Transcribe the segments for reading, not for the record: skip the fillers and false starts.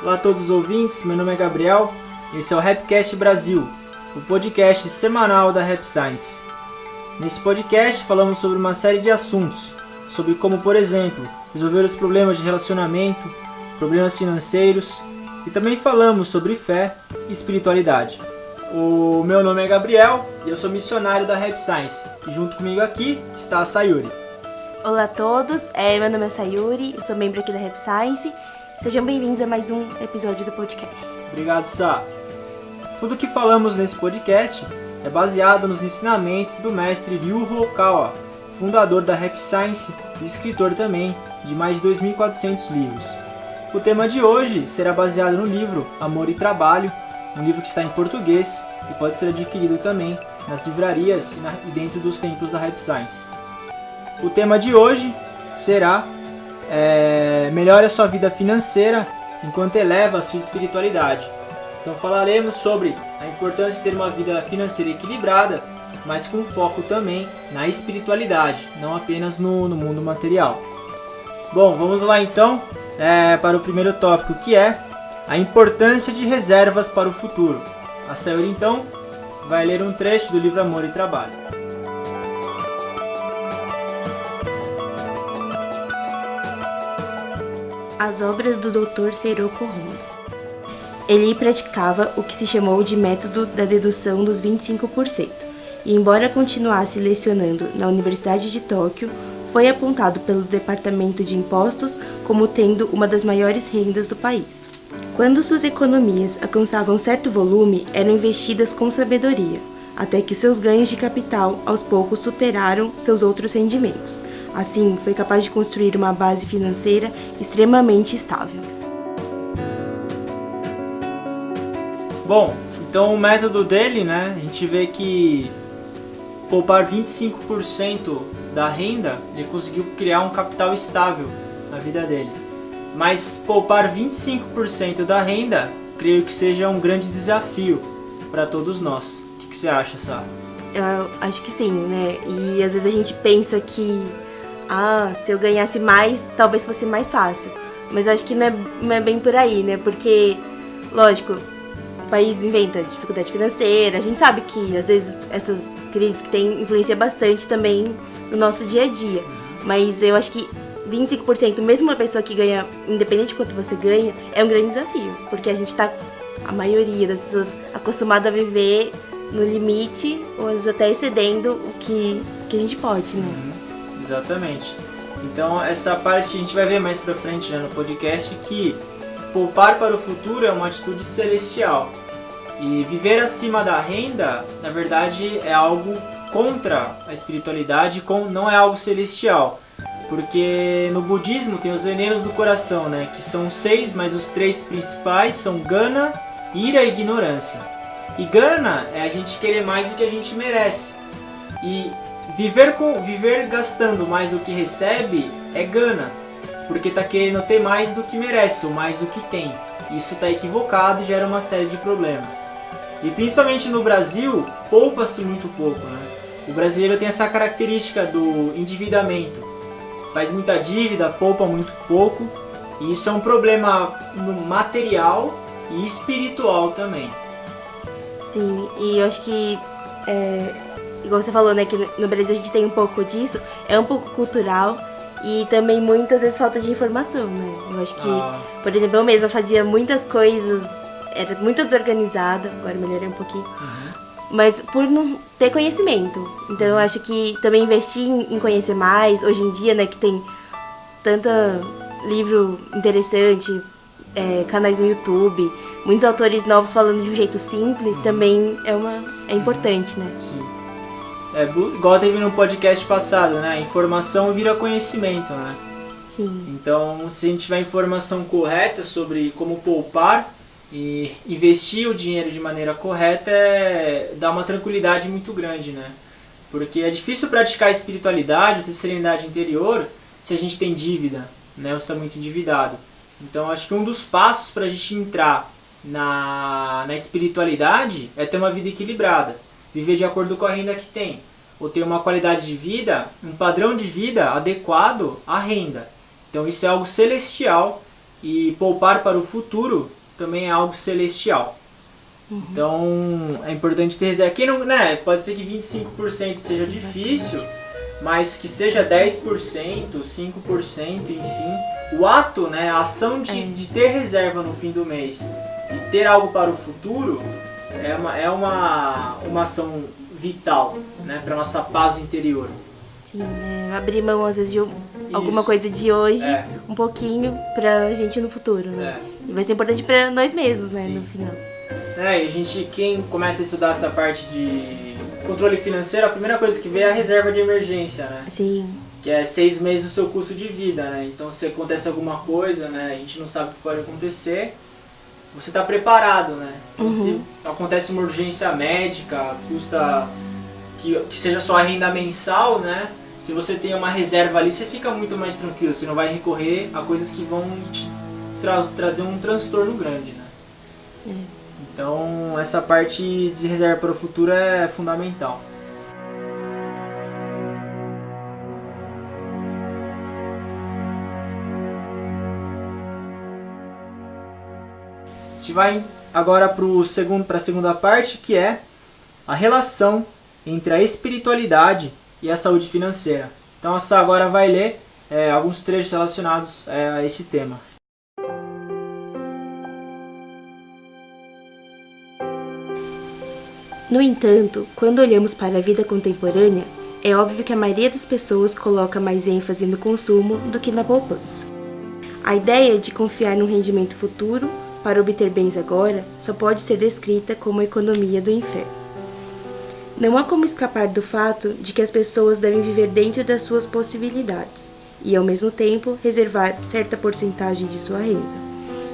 Olá a todos os ouvintes, meu nome é Gabriel e esse é o Rapcast Brasil, o podcast semanal da Rap Science. Nesse podcast falamos sobre uma série de assuntos, sobre como, por exemplo, resolver os problemas de relacionamento, problemas financeiros e também falamos sobre fé e espiritualidade. O meu nome é Gabriel e eu sou missionário da Rap Science e junto comigo aqui está a Sayuri. Olá a todos, meu nome é Sayuri, eu sou membro aqui da Rap Science. Sejam bem-vindos a mais um episódio do podcast. Obrigado, Sá. Tudo que falamos nesse podcast é baseado nos ensinamentos do mestre Ryu Hokawa, fundador da Rap Science e escritor também de mais de 2.400 livros. O tema de hoje será baseado no livro Amor e Trabalho, um livro que está em português e pode ser adquirido também nas livrarias e dentro dos templos da Rap Science. O tema de hoje será melhore a sua vida financeira enquanto eleva a sua espiritualidade. Então falaremos sobre a importância de ter uma vida financeira equilibrada, mas com foco também na espiritualidade, não apenas no mundo material. Bom, vamos lá então para o primeiro tópico, que é a importância de reservas para o futuro. A Sayuri então vai ler um trecho do livro Amor e Trabalho. As obras do Dr. Seiroko Honda. Ele praticava o que se chamou de método da dedução dos 25%, e embora continuasse lecionando na Universidade de Tóquio, foi apontado pelo Departamento de Impostos como tendo uma das maiores rendas do país. Quando suas economias alcançavam certo volume, eram investidas com sabedoria, até que os seus ganhos de capital aos poucos superaram seus outros rendimentos. Assim, foi capaz de construir uma base financeira extremamente estável. Bom, então o método dele, a gente vê que poupar 25% da renda, ele conseguiu criar um capital estável na vida dele. Mas poupar 25% da renda, creio que seja um grande desafio para todos nós. O que você acha, Sá? Eu acho que sim, E às vezes a gente pensa que se eu ganhasse mais, talvez fosse mais fácil. Mas eu acho que não é bem por aí, Porque, lógico, o país inventa dificuldade financeira. A gente sabe que, às vezes, essas crises que tem influencia bastante também no nosso dia a dia. Mas eu acho que 25%, mesmo uma pessoa que ganha, independente de quanto você ganha, é um grande desafio. Porque a maioria das pessoas acostumada a viver no limite, ou às vezes até excedendo o que a gente pode, Exatamente. Então essa parte a gente vai ver mais pra frente no podcast, que poupar para o futuro é uma atitude celestial. E viver acima da renda, na verdade, é algo contra a espiritualidade, não é algo celestial. Porque no budismo tem os venenos do coração, que são 6, mas os 3 principais são gana, ira e ignorância. E gana é a gente querer mais do que a gente merece. E viver gastando mais do que recebe é gana, porque tá querendo ter mais do que merece ou mais do que tem. Isso tá equivocado e gera uma série de problemas. E principalmente no Brasil, poupa-se muito pouco, O brasileiro tem essa característica do endividamento. Faz muita dívida, poupa muito pouco, e isso é um problema material e espiritual também. Sim, e eu acho que igual você falou, que no Brasil a gente tem um pouco disso, é um pouco cultural e também muitas vezes falta de informação, Eu acho que, por exemplo, eu mesma fazia muitas coisas, era muito desorganizada, agora melhorei um pouquinho, mas por não ter conhecimento. Então eu acho que também investir em conhecer mais, hoje em dia, que tem tanto livro interessante, canais no YouTube, muitos autores novos falando de um jeito simples, também é importante, Sim. Igual teve no podcast passado, informação vira conhecimento, Sim. Então, se a gente tiver informação correta sobre como poupar e investir o dinheiro de maneira correta, dá uma tranquilidade muito grande, Porque é difícil praticar a espiritualidade, ter serenidade interior, se a gente tem dívida, ou está muito endividado. Então, acho que um dos passos para a gente entrar na espiritualidade é ter uma vida equilibrada. Viver de acordo com a renda que tem, ou ter uma qualidade de vida, um padrão de vida adequado à renda. Então isso é algo celestial, e poupar para o futuro também é algo celestial. Então é importante ter reserva. Aqui não, né, pode ser que 25% seja difícil, mas que seja 10%, 5%, enfim. O ato, né, a ação de ter reserva no fim do mês e ter algo para o futuro é uma ação vital, né, para nossa paz interior. Sim, né? Abrir mão às vezes de alguma coisa de hoje, um pouquinho pra gente no futuro, né? E vai ser importante pra nós mesmos, né, no final. E quem começa a estudar essa parte de controle financeiro, a primeira coisa que vê é a reserva de emergência, né? Sim. Que é 6 meses do seu custo de vida, né? Então se acontece alguma coisa, né, a gente não sabe o que pode acontecer, você tá preparado, né? Então se acontece uma urgência médica, custa que seja só a renda mensal, né? Se você tem uma reserva ali, você fica muito mais tranquilo, você não vai recorrer a coisas que vão te trazer um transtorno grande, né? Então essa parte de reserva para o futuro é fundamental. A gente vai agora para a segunda parte, que é a relação entre a espiritualidade e a saúde financeira. Então a Sá agora vai ler alguns trechos relacionados a esse tema. No entanto, quando olhamos para a vida contemporânea, é óbvio que a maioria das pessoas coloca mais ênfase no consumo do que na poupança. A ideia de confiar num rendimento futuro para obter bens agora só pode ser descrita como a economia do inferno. Não há como escapar do fato de que as pessoas devem viver dentro das suas possibilidades e, ao mesmo tempo, reservar certa porcentagem de sua renda.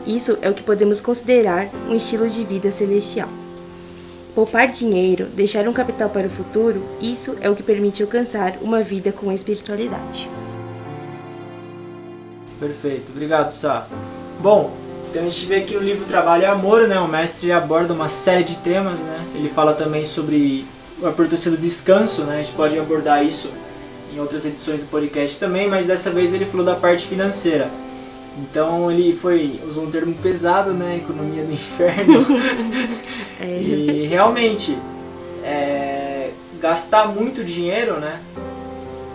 Isso é o que podemos considerar um estilo de vida celestial. Poupar dinheiro, deixar um capital para o futuro, isso é o que permite alcançar uma vida com a espiritualidade. Perfeito, obrigado, Sá. Bom, então a gente vê que no livro Trabalho e Amor, né, o mestre aborda uma série de temas, né? Ele fala também sobre a importância do descanso, né? A gente pode abordar isso em outras edições do podcast também, mas dessa vez ele falou da parte financeira. Então ele usou um termo pesado, né? Economia do inferno. E realmente, gastar muito dinheiro, né?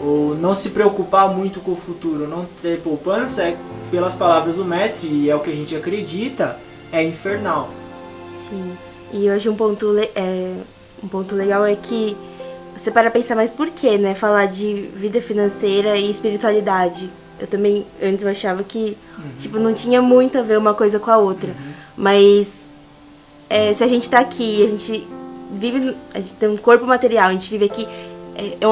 Ou não se preocupar muito com o futuro, não ter poupança, pelas palavras do mestre, e é o que a gente acredita, é infernal. Sim, e hoje um ponto legal é que você para pensar mais por quê, né? Falar de vida financeira e espiritualidade. Eu também, antes eu achava que não tinha muito a ver uma coisa com a outra. Mas se a gente tá aqui, a gente tem um corpo material, a gente vive aqui, é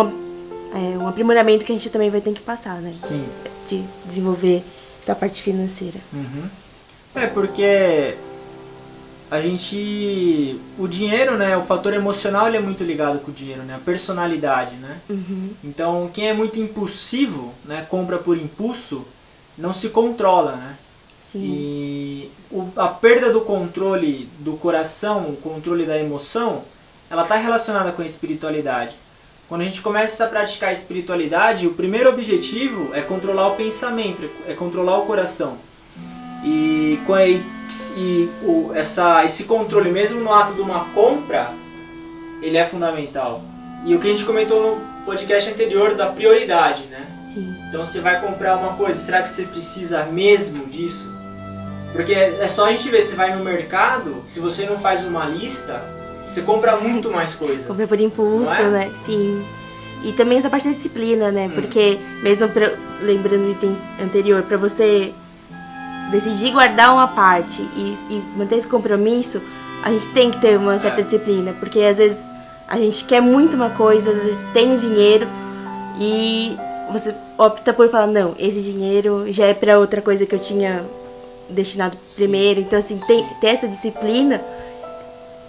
um aprimoramento que a gente também vai ter que passar, né? Sim. De desenvolver essa parte financeira. Porque o dinheiro, né, o fator emocional, ele é muito ligado com o dinheiro, né, a personalidade, né? Então, quem é muito impulsivo, né, compra por impulso, não se controla, né? Sim. E a perda do controle do coração, o controle da emoção, ela está relacionada com a espiritualidade. Quando a gente começa a praticar a espiritualidade, o primeiro objetivo é controlar o pensamento, é controlar o coração. Esse controle, mesmo no ato de uma compra, ele é fundamental. E o que a gente comentou no podcast anterior da prioridade, né? Sim. Então você vai comprar uma coisa, será que você precisa mesmo disso? Porque é só a gente ver, você vai no mercado, se você não faz uma lista, você compra muito mais coisa. Compra por impulso, né? Sim. E também essa parte da disciplina, né? Porque, mesmo lembrando do item anterior, para você decidir guardar uma parte e manter esse compromisso, a gente tem que ter uma certa disciplina. Porque, às vezes, a gente quer muito uma coisa, às vezes a gente tem o dinheiro e você opta por falar, não, esse dinheiro já é para outra coisa que eu tinha destinado primeiro. Então, assim, ter essa disciplina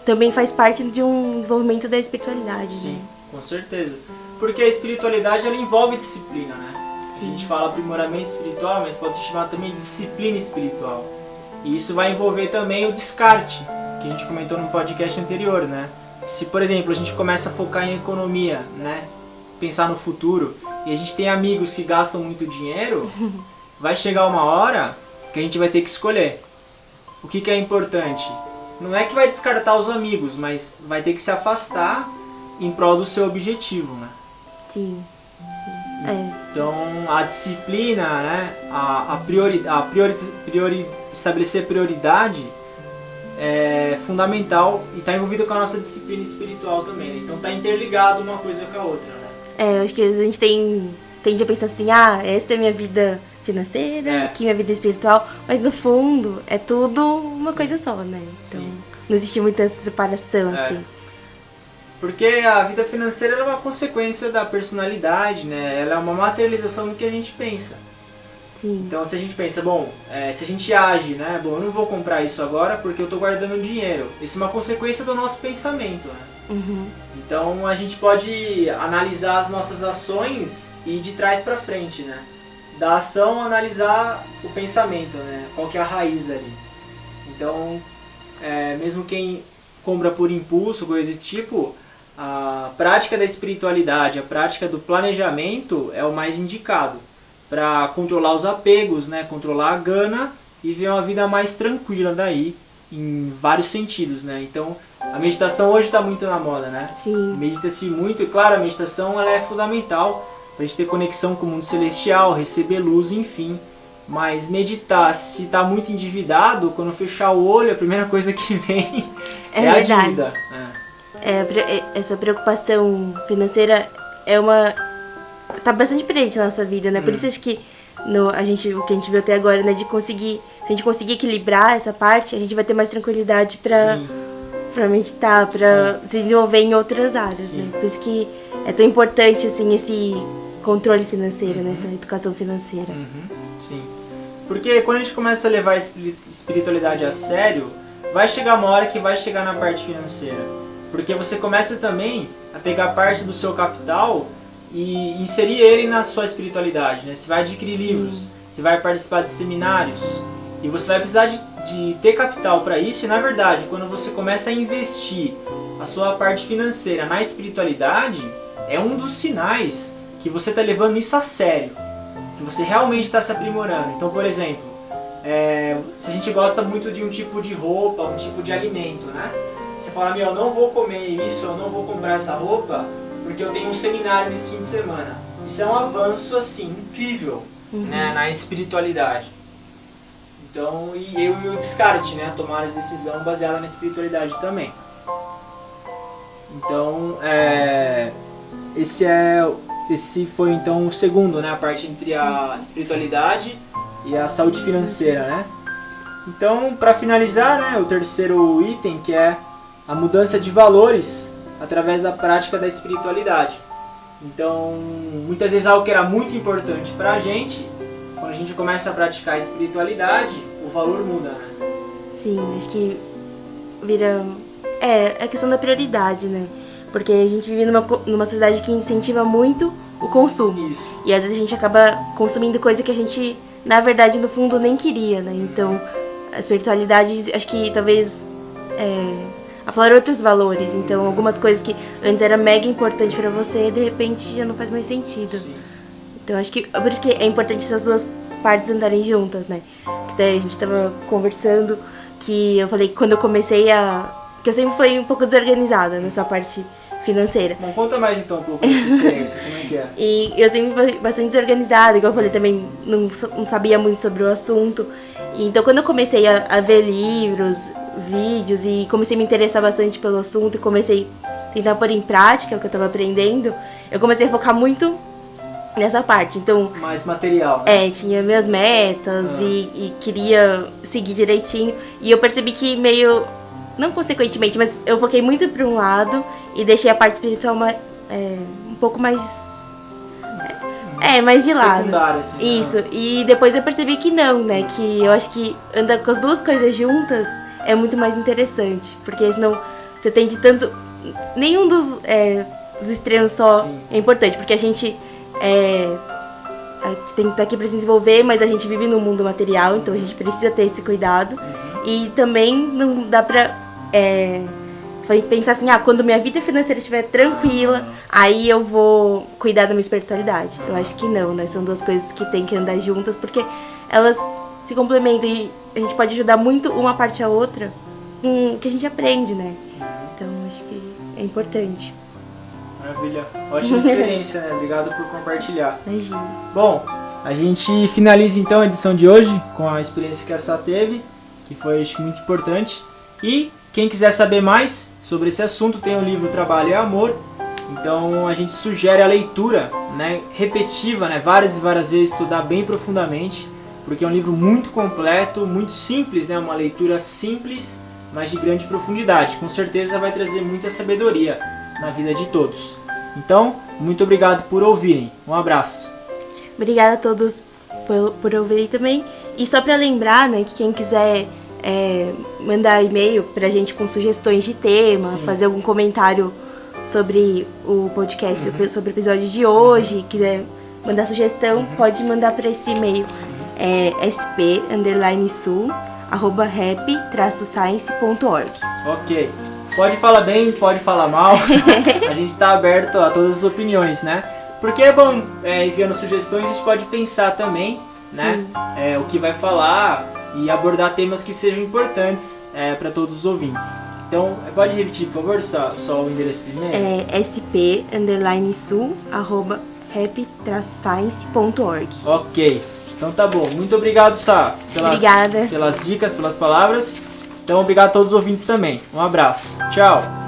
também faz parte de um desenvolvimento da espiritualidade. Sim, né? Com certeza. Porque a espiritualidade, ela envolve disciplina, né? Sim. A gente fala aprimoramento espiritual, mas pode se chamar também de disciplina espiritual. E isso vai envolver também o descarte, que a gente comentou no podcast anterior, né? Se, por exemplo, a gente começa a focar em economia, né? Pensar no futuro, e a gente tem amigos que gastam muito dinheiro, vai chegar uma hora que a gente vai ter que escolher. o que é importante? Não é que vai descartar os amigos, mas vai ter que se afastar em prol do seu objetivo, né? Sim. Então, a disciplina, né? Estabelecer prioridade é fundamental e está envolvido com a nossa disciplina espiritual também, né? Então, está interligado uma coisa com a outra, né? Eu acho que às vezes a gente tende a pensar assim, essa é minha vida financeira, aqui minha vida espiritual, mas no fundo é tudo uma coisa só, né? Então não existe muita separação, assim. Porque a vida financeira é uma consequência da personalidade, né? Ela é uma materialização do que a gente pensa. Sim. Então se a gente pensa, se a gente age, né? Eu não vou comprar isso agora porque eu tô guardando dinheiro. Isso é uma consequência do nosso pensamento, né? Uhum. Então a gente pode analisar as nossas ações e ir de trás pra frente, né? Da ação, analisar o pensamento, né? Qual que é a raiz ali. Então, mesmo quem compra por impulso, coisa desse tipo, a prática da espiritualidade, a prática do planejamento é o mais indicado para controlar os apegos, né? Controlar a gana e ver uma vida mais tranquila daí, em vários sentidos, né? Então, a meditação hoje está muito na moda, né? Sim. Medita-se muito e, claro, a meditação ela é fundamental para a gente ter conexão com o mundo celestial, receber luz, enfim. Mas meditar, se está muito endividado, quando fechar o olho, a primeira coisa que vem é a dívida. Essa preocupação financeira tá bastante presente na nossa vida, né? Por isso acho que o que a gente viu até agora, né? Se a gente conseguir equilibrar essa parte, a gente vai ter mais tranquilidade pra meditar, pra se desenvolver em outras áreas, né? Por isso que é tão importante, assim, esse controle financeiro, né? Essa educação financeira. Sim. Porque quando a gente começa a levar a espiritualidade a sério, vai chegar uma hora que vai chegar na parte financeira. Porque você começa também a pegar parte do seu capital e inserir ele na sua espiritualidade, né? Você vai adquirir livros, você vai participar de seminários e você vai precisar de ter capital para isso. E na verdade, quando você começa a investir a sua parte financeira na espiritualidade, é um dos sinais que você está levando isso a sério, que você realmente está se aprimorando. Então, por exemplo, se a gente gosta muito de um tipo de roupa, um tipo de alimento, né? Você fala, eu não vou comer isso, eu não vou comprar essa roupa porque eu tenho um seminário nesse fim de semana. Isso é um avanço, assim, incrível, né, na espiritualidade. Então, e o descarte, né, tomar a decisão baseada na espiritualidade também. Então, esse foi então o segundo, né, a parte entre a espiritualidade e a saúde financeira, né. Então, para finalizar, né, o terceiro item, que é a mudança de valores através da prática da espiritualidade. Então, muitas vezes algo que era muito importante para a gente, quando a gente começa a praticar a espiritualidade, o valor muda, né? Sim, acho que vira... É a questão da prioridade, né? Porque a gente vive numa sociedade que incentiva muito o consumo. Isso. E às vezes a gente acaba consumindo coisa que a gente, na verdade, no fundo, nem queria, né? Então, a espiritualidade, acho que talvez... aflorar outros valores. Então, algumas coisas que antes era mega importante pra você, de repente já não faz mais sentido. Sim. Então, acho que por isso que é importante essas duas partes andarem juntas, né? Porque daí a gente tava conversando que eu falei que quando eu comecei que eu sempre fui um pouco desorganizada nessa parte financeira. Bom, conta mais então um pouco da sua experiência, como é que é? E eu sempre fui bastante desorganizada, igual eu falei também, não sabia muito sobre o assunto. E então, quando eu comecei a ver livros, vídeos e comecei a me interessar bastante pelo assunto e comecei a tentar pôr em prática o que eu tava aprendendo, eu comecei a focar muito nessa parte. Então, mais material, né? Tinha minhas metas e queria seguir direitinho. E eu percebi que meio, não consequentemente, mas eu foquei muito para um lado e deixei a parte espiritual um pouco mais... mais de lado. Secundário, assim. Isso. E depois eu percebi que não, né? Que eu acho que andar com as duas coisas juntas é muito mais interessante. Porque senão você tem de tanto... Nenhum dos extremos só é importante. Porque a gente tem que estar aqui para se desenvolver, mas a gente vive num mundo material, então a gente precisa ter esse cuidado. E também não dá pra pensar assim, quando minha vida financeira estiver tranquila, aí eu vou cuidar da minha espiritualidade. Eu acho que não, né? São duas coisas que tem que andar juntas, porque elas se complementam. a gente pode ajudar muito uma parte a outra com o que a gente aprende, né? Então acho que é importante. Maravilha. Ótima experiência, né? Obrigado por compartilhar. Imagina. Bom, a gente finaliza então a edição de hoje com a experiência que a Sá teve, que foi, acho, muito importante. E quem quiser saber mais sobre esse assunto, tem o livro Trabalho e Amor. Então a gente sugere a leitura, né, repetitiva, né, várias e várias vezes, estudar bem profundamente, porque é um livro muito completo, muito simples, né, uma leitura simples, mas de grande profundidade. Com certeza vai trazer muita sabedoria na vida de todos. Então, muito obrigado por ouvirem. Um abraço. Obrigada a todos por ouvirem também. E só para lembrar, né, que quem quiser mandar e-mail pra gente com sugestões de tema, Sim. fazer algum comentário sobre o podcast, sobre o episódio de hoje, quiser mandar sugestão, pode mandar para esse e-mail, sp_sul@rap-science.org. Ok. Pode falar bem, pode falar mal. A gente está aberto a todas as opiniões, né? Porque é bom, enviando sugestões, a gente pode pensar também, né? O que vai falar e abordar temas que sejam importantes para todos os ouvintes. Então, pode repetir, por favor, só o endereço do e-mail? sp_sul@rap-science.org. Ok. Então tá bom. Muito obrigado, Sá, Obrigada. pelas dicas, pelas palavras. Então, obrigado a todos os ouvintes também. Um abraço. Tchau.